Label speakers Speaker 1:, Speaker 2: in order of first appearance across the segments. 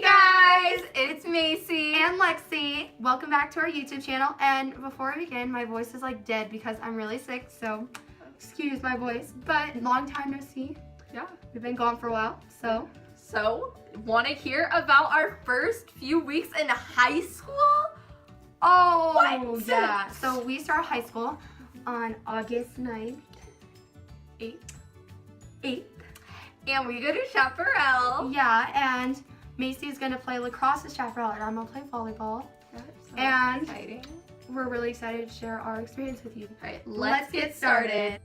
Speaker 1: guys, it's Macy
Speaker 2: and Lexi. Welcome back to our YouTube channel. And before I begin, my voice is like dead because I'm really sick, so excuse my voice. But long time no see.
Speaker 1: Yeah,
Speaker 2: we've been gone for a while. So
Speaker 1: want to hear about our first few weeks in high school?
Speaker 2: Oh,
Speaker 1: what?
Speaker 2: Yeah. So we start high school on August 9th. 8th.
Speaker 1: And we go to Chaparral.
Speaker 2: Yeah, and Macy's gonna play lacrosse at Chaparral, and I'm gonna play volleyball.
Speaker 1: That's exciting.
Speaker 2: We're really excited to share our experience with you.
Speaker 1: All right, let's get started.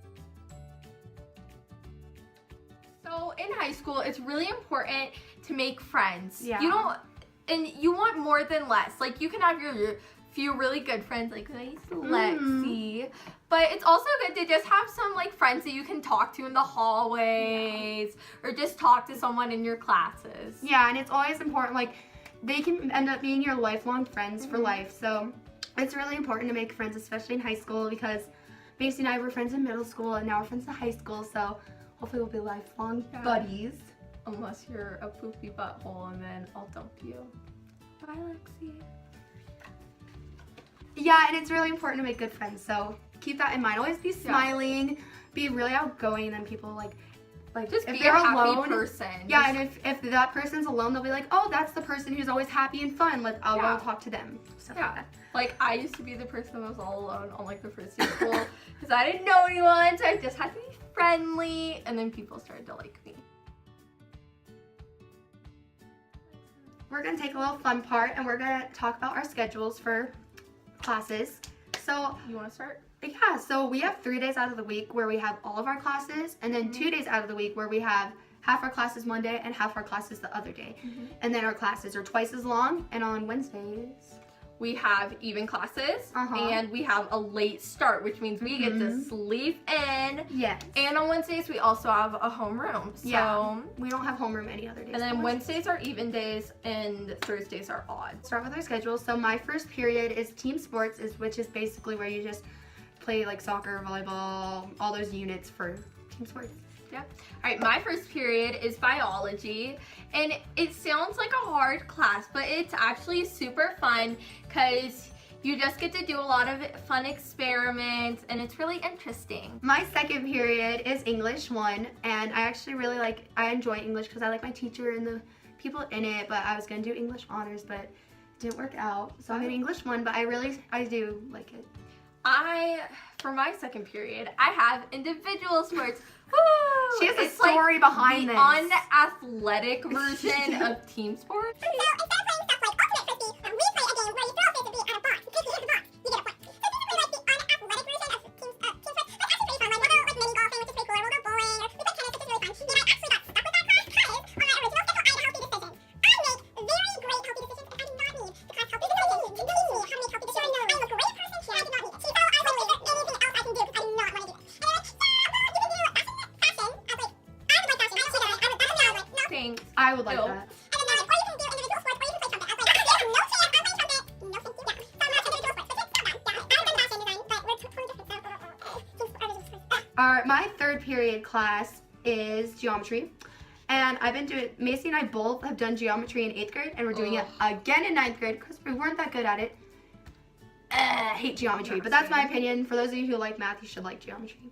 Speaker 1: So in high school, it's really important to make friends.
Speaker 2: Yeah.
Speaker 1: You want more than less. Like, you can have your few really good friends, like Lexi, but it's also good to just have some like friends that you can talk to in the hallways, or just talk to someone in your classes.
Speaker 2: Yeah, and it's always important, like, they can end up being your lifelong friends for life, so it's really important to make friends, especially in high school, because Macy and I were friends in middle school, and now we're friends in high school, so hopefully we'll be lifelong buddies.
Speaker 1: Unless you're a poopy butthole, and then I'll dump you. Bye, Lexi.
Speaker 2: Yeah, and it's really important to make good friends, so keep that in mind. Always be smiling, be really outgoing, and then people like
Speaker 1: just
Speaker 2: if
Speaker 1: be
Speaker 2: they're
Speaker 1: a happy
Speaker 2: alone,
Speaker 1: person.
Speaker 2: Yeah, and if that person's alone, they'll be like, oh, that's the person who's always happy and fun. I'll go talk to them. Stuff like that.
Speaker 1: Like, I used to be the person that was all alone on like the first day of school because I didn't know anyone, so I just had to be friendly, and then people started to like me.
Speaker 2: We're gonna take a little fun part, and we're gonna talk about our schedules for classes. So
Speaker 1: you want to start?
Speaker 2: Yeah, so we have 3 days out of the week where we have all of our classes, and then 2 days out of the week where we have half our classes one day and half our classes the other day. And then our classes are twice as long, and on Wednesdays
Speaker 1: we have even classes, and we have a late start, which means we get to sleep in.
Speaker 2: Yes.
Speaker 1: And on Wednesdays, we also have a homeroom. So
Speaker 2: we don't have homeroom any other days.
Speaker 1: And then Wednesdays are even days, and Thursdays are odd.
Speaker 2: Start with our schedule. So my first period is team sports, which is basically where you just play like soccer, volleyball, all those units for team sports.
Speaker 1: Yeah. All right, my first period is biology, and it sounds like a hard class, but it's actually super fun because you just get to do a lot of fun experiments, and it's really interesting.
Speaker 2: My second period is English 1, and I actually really I enjoy English because I like my teacher and the people in it, but I was going to do English honors, but it didn't work out. So I'm in English 1, but I do like it.
Speaker 1: For my second period, I have individual sports. Woo!
Speaker 2: She has a story behind this.
Speaker 1: The unathletic version of team sports.
Speaker 3: So instead of playing stuff like ultimate frisbee, we play a game where you throw a frisbee at a box. If you hit the box, you get a point. So basically like the unathletic version of team sports. But it's actually pretty fun. Like we'll go like mini golfing, which is pretty cool. We'll go bowling. We play tennis, which is really fun. And I actually got stuck with that class because on my original schedule, I had a healthy decisions. I make very great healthy decisions, and I do not need the class healthy decisions to teach me how to make healthy decisions. I'm a great person. I do not need it. So I was like, is there anything else I can do? Because I do not want to do it. And they're like, yeah, well, you can do fashion. I was like, I would like fashion. I don't see that. I would like, no.
Speaker 1: Thanks.
Speaker 2: I would like that.
Speaker 3: And then they're like, or you can do individual sports, or you can play trumpet. I was like, there's no chance I'm playing trumpet. No, thank you. Yeah. So I'm not individual sports, which is not bad. I would have done fashion design, but we're totally different. So,
Speaker 2: My third period class is geometry. And Macy and I both have done geometry in 8th grade, and we're doing it again in 9th grade because we weren't that good at it. Hate geometry, but that's my opinion. For those of you who like math, you should like geometry.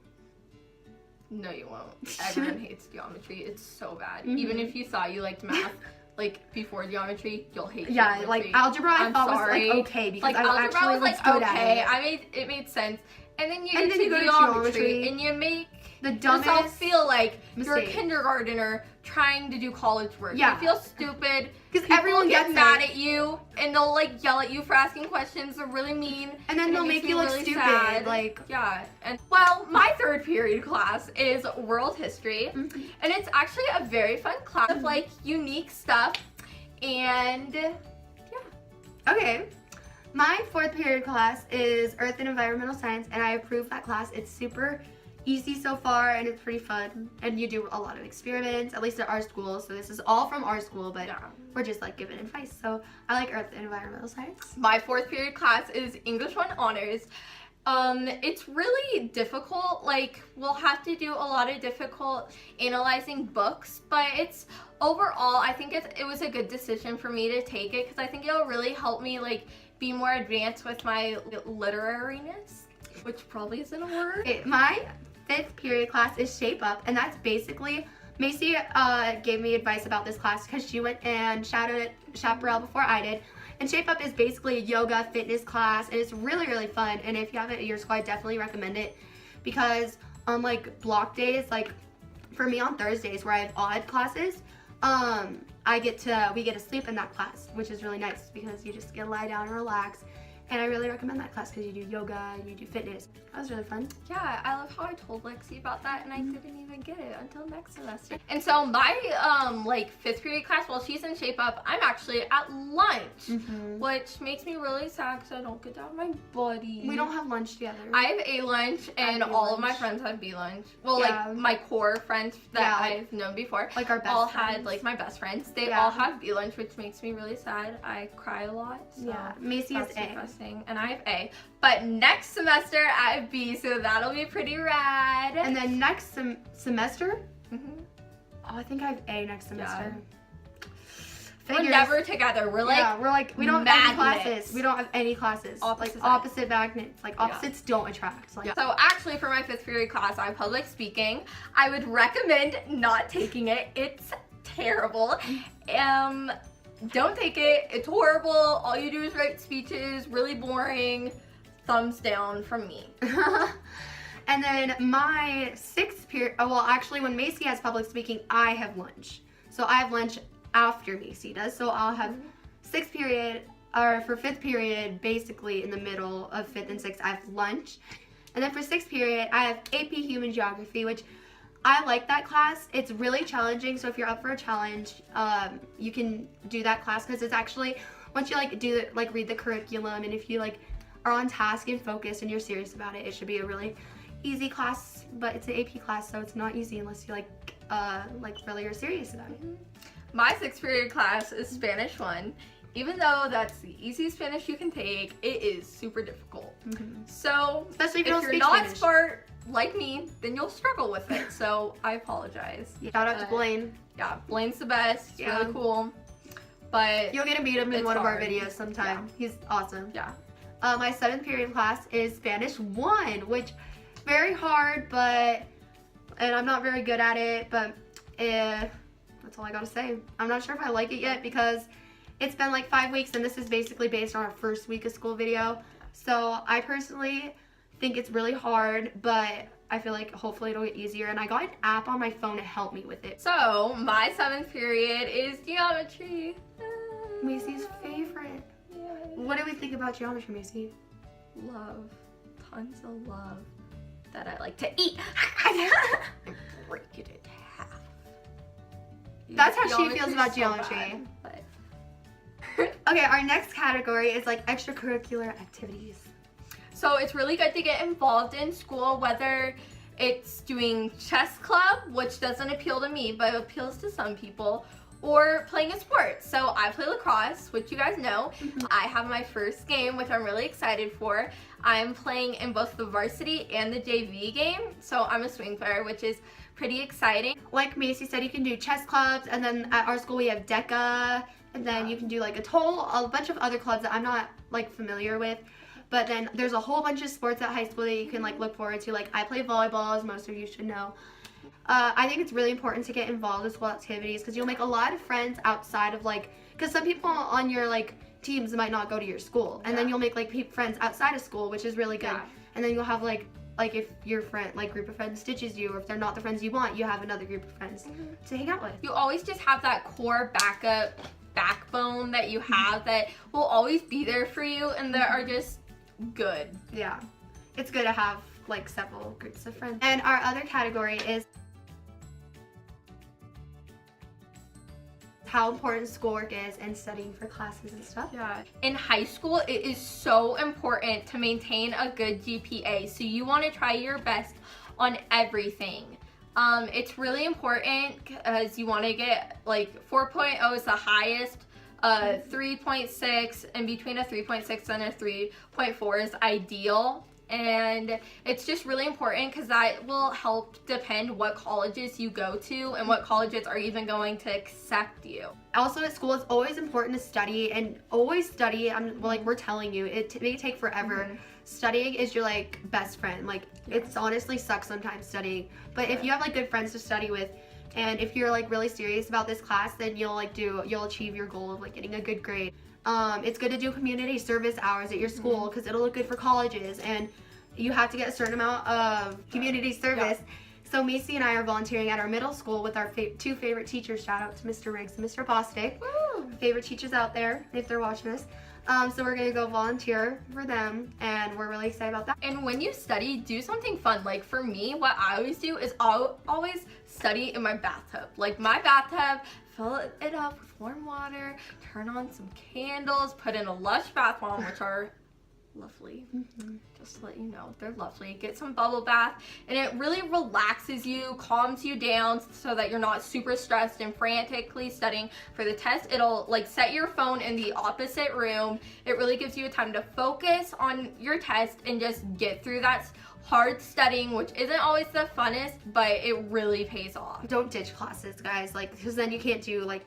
Speaker 1: No, you won't. Everyone hates geometry. It's so bad. Even if you thought you liked math, like before geometry, you'll hate geometry.
Speaker 2: Yeah, like algebra I thought was like okay because I actually was good at it.
Speaker 1: It made sense. And then you
Speaker 2: And
Speaker 1: get
Speaker 2: then
Speaker 1: to
Speaker 2: you go to geometry,
Speaker 1: and you make
Speaker 2: the
Speaker 1: yourself
Speaker 2: dumbest
Speaker 1: feel like you're a
Speaker 2: mistake.
Speaker 1: kindergartner trying to do college work.
Speaker 2: Yeah.
Speaker 1: You feel stupid.
Speaker 2: Because everyone
Speaker 1: get
Speaker 2: gets
Speaker 1: mad
Speaker 2: it.
Speaker 1: at you, and they'll like yell at you for asking questions. They're really mean.
Speaker 2: And then they'll
Speaker 1: it
Speaker 2: make
Speaker 1: makes
Speaker 2: you
Speaker 1: me
Speaker 2: look
Speaker 1: really
Speaker 2: stupid.
Speaker 1: sad.
Speaker 2: Like,
Speaker 1: yeah. And well, my third period class is world history, and it's actually a very fun class of like unique stuff. And yeah.
Speaker 2: okay. My fourth period class is Earth and Environmental Science, and I approve that class. It's super easy so far, and it's pretty fun. And you do a lot of experiments, at least at our school. So this is all from our school, but we're just like giving advice. So I like Earth and Environmental Science.
Speaker 1: My fourth period class is English 1 Honors. It's really difficult. Like, we'll have to do a lot of difficult analyzing books, but it's overall, I think it was a good decision for me to take it because I think it'll really help me like be more advanced with my literariness, which probably isn't a word.
Speaker 2: My 5th period class is Shape Up, and that's basically, Macey gave me advice about this class because she went and shadowed at Chaparral before I did. And Shape Up is basically a yoga fitness class, and it's really, really fun. And if you have it at your school, I definitely recommend it because on like block days, like for me on Thursdays where I have odd classes, we get to sleep in that class, which is really nice because you just get to lie down and relax. And I really recommend that class because you do yoga and you do fitness. That was really fun.
Speaker 1: Yeah, I love how I told Lexi about that and I didn't even get it until next semester. And so my like 5th period class, while she's in Shape Up, I'm actually at lunch, which makes me really sad because I don't get to have my buddy.
Speaker 2: We don't have lunch together.
Speaker 1: I have A lunch and all of my friends have B lunch. Well, like my core friends that I've known before,
Speaker 2: like our best
Speaker 1: all
Speaker 2: friends.
Speaker 1: had like my best friends. They all have B lunch, which makes me really sad. I cry a lot. So
Speaker 2: Macey is A.
Speaker 1: Depressing. And I have A. But next semester I have B, so that'll be pretty rad.
Speaker 2: And then next semester? Oh, I think I have A next semester.
Speaker 1: We're never together. We're like,
Speaker 2: we don't have any classes. We don't have any classes.
Speaker 1: Opposite
Speaker 2: magnets. Like opposites don't attract. Like,
Speaker 1: So actually for my 5th period class, I have public speaking. I would recommend not taking it. It's terrible. Don't take it. It's horrible. All you do is write speeches. Really boring. Thumbs down from me.
Speaker 2: And then my 6th period, well, actually when Macey has public speaking, I have lunch. So I have lunch after Macey does. So I'll have 6th period, or for 5th period, basically in the middle of 5th and 6th, I have lunch. And then for 6th period, I have AP Human Geography, which I like that class. It's really challenging, so if you're up for a challenge, you can do that class because it's actually, once you read the curriculum, and if you like are on task and focused and you're serious about it, it should be a really easy class. But it's an AP class, so it's not easy unless you really are serious about it.
Speaker 1: My 6th period class is Spanish 1. Even though that's the easiest Spanish you can take, it is super difficult. So
Speaker 2: especially if
Speaker 1: you're not smart like me, then you'll struggle with it. So I apologize.
Speaker 2: Shout out to Blaine.
Speaker 1: Yeah, Blaine's the best. He's really cool. But
Speaker 2: you'll get to meet him in one of our videos sometime. He's awesome.
Speaker 1: Yeah.
Speaker 2: My 7th period class is Spanish 1, which very hard, and I'm not very good at it, but that's all I gotta say. I'm not sure if I like it yet because it's been like 5 weeks and this is basically based on our first week of school video. So I personally think it's really hard, but I feel like hopefully it'll get easier, and I got an app on my phone to help me with it.
Speaker 1: So my 7th period is geometry.
Speaker 2: Macey's favorite.
Speaker 1: Yay.
Speaker 2: What do we think about geometry, Macey?
Speaker 1: Love. Tons of love that I like to eat. Break it in half.
Speaker 2: That's how she feels about geometry. Okay, our next category is like extracurricular activities.
Speaker 1: So it's really good to get involved in school, whether it's doing chess club, which doesn't appeal to me, but appeals to some people, or playing a sport. So I play lacrosse, which you guys know. I have my first game, which I'm really excited for. I'm playing in both the varsity and the JV game, so I'm a swing player, which is pretty exciting.
Speaker 2: Like Macey said, you can do chess clubs, and then at our school we have DECA, and then you can do like a bunch of other clubs that I'm not like familiar with. But then there's a whole bunch of sports at high school that you can like look forward to. Like I play volleyball, as most of you should know. I think it's really important to get involved in school activities because you'll make a lot of friends outside of because some people on your teams might not go to your school, and then you'll make friends outside of school, which is really good. And then you'll have like if your friend group of friends ditches you, or if they're not the friends you want, you have another group of friends to hang out with.
Speaker 1: You always just have that core backbone that you have that will always be there for you, and that are just good.
Speaker 2: Yeah, it's good to have several groups of friends. And our other category is how important schoolwork is and studying for classes and stuff.
Speaker 1: Yeah. In high school, it is so important to maintain a good GPA. So you want to try your best on everything. It's really important because you want to get 4.0 is the highest. 3.6 and between a 3.6 and a 3.4 is ideal. and it's just really important because that will help depend what colleges you go to and what colleges are even going to accept you.
Speaker 2: Also at school, it's always important to study, and always study. We're telling you, it may take forever. Studying is your like best friend. Like it's honestly sucks sometimes studying, but if you have like good friends to study with, and if you're like really serious about this class, then you'll achieve your goal of like getting a good grade. It's good to do community service hours at your school because it'll look good for colleges, and you have to get a certain amount of community service. So Macey and I are volunteering at our middle school with our two favorite teachers. Shout out to Mr. Riggs and Mr. Bostic.
Speaker 1: Woo!
Speaker 2: Favorite teachers out there if they're watching this. So we're gonna go volunteer for them, and we're really excited about that.
Speaker 1: And when you study, do something fun. Like for me, what I always do is I'll always study in my bathtub. Like my bathtub, fill it up with warm water, turn on some candles, put in a Lush bath bomb, which are lovely. Just to let you know, they're lovely. Get some bubble bath, and it really relaxes you, calms you down so that you're not super stressed and frantically studying for the test. It'll like set your phone in the opposite room. It really gives you a time to focus on your test and just get through that hard studying, which isn't always the funnest, but it really pays off.
Speaker 2: Don't ditch classes, guys, like because then you can't do like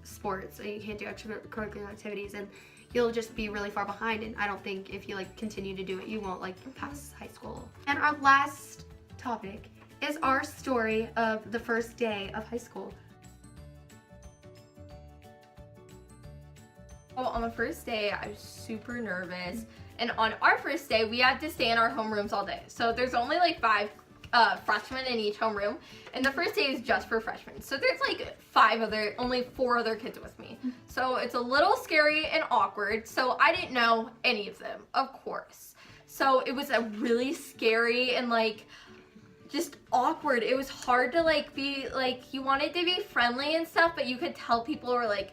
Speaker 2: sports, and you can't do extracurricular activities, and you'll just be really far behind, and I don't think if you like continue to do it, you won't like pass high school. And our last topic is our story of the first day of high school.
Speaker 1: Well, on the first day, I was super nervous, and on our first day, we had to stay in our homerooms all day. So there's only like 5 freshmen in each homeroom, and the first day is just for freshmen. So there's like only 4 other kids with me. So it's a little scary and awkward. So I didn't know any of them, of course. So it was a really scary and like just awkward. It was hard to like be like, you wanted to be friendly and stuff, but you could tell people were like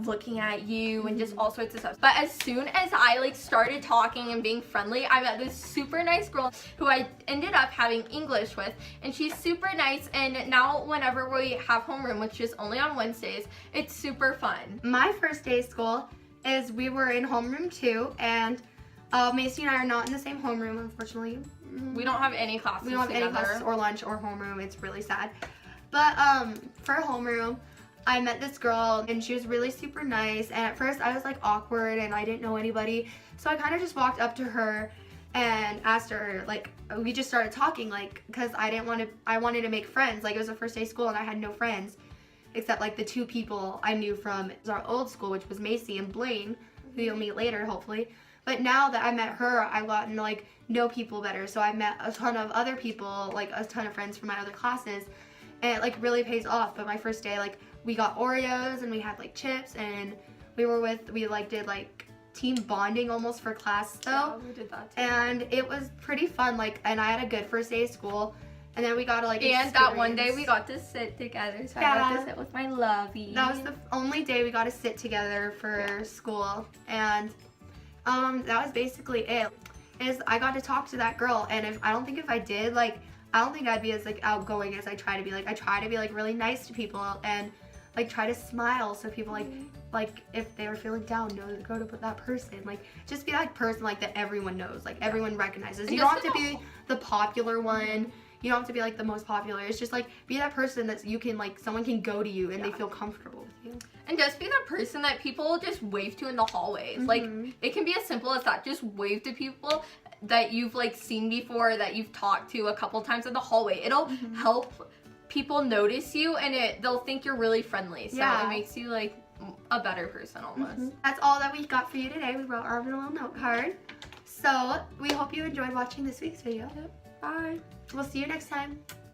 Speaker 1: looking at you and just all sorts of stuff. But as soon as I like started talking and being friendly, I met this super nice girl who I ended up having English with, and she's super nice, and now whenever we have homeroom, which is only on Wednesdays, it's super fun.
Speaker 2: My first day of school is we were in homeroom 2, and Macey and I are not in the same homeroom, unfortunately.
Speaker 1: We don't have any classes
Speaker 2: We don't have
Speaker 1: together.
Speaker 2: any classes or lunch or homeroom. It's really sad. But for homeroom, I met this girl, and she was really super nice, and at first I was like awkward and I didn't know anybody, so I kind of just walked up to her and asked her, like, we just started talking, like, because I wanted to make friends. Like, it was the first day of school and I had no friends except like the 2 people I knew from our old school, which was Macey and Blaine, who you'll meet later hopefully. But now that I met her, I've gotten to like know people better, so I met a ton of other people, like a ton of friends from my other classes, and it like really pays off. But my first day, like, we got Oreos and we had like chips, and we did like team bonding almost for class though.
Speaker 1: Yeah, we did that too.
Speaker 2: And it was pretty fun, like, and I had a good first day of school, and then we got to like
Speaker 1: and that one day we got to sit together, so I got to sit with my lovey.
Speaker 2: That was the only day we got to sit together for school, and that was basically it. I got to talk to that girl, and I don't think I'd be as like outgoing as I try to be. Like, I try to be like really nice to people and like try to smile, so people like if they were feeling down, know to go to that person. Like, just be that person like that everyone knows, like everyone recognizes. You don't have to be the popular one. You don't have to be like the most popular. It's just like be that person that you can like someone can go to you and they feel comfortable with you.
Speaker 1: And just be that person that people just wave to in the hallways. Like, it can be as simple as that. Just wave to people that you've like seen before, that you've talked to a couple times in the hallway. It'll help people notice you, and they'll think you're really friendly. So it makes you like a better person almost.
Speaker 2: That's all that we got for you today. We wrote our little note card. So we hope you enjoyed watching this week's video.
Speaker 1: Bye.
Speaker 2: We'll see you next time.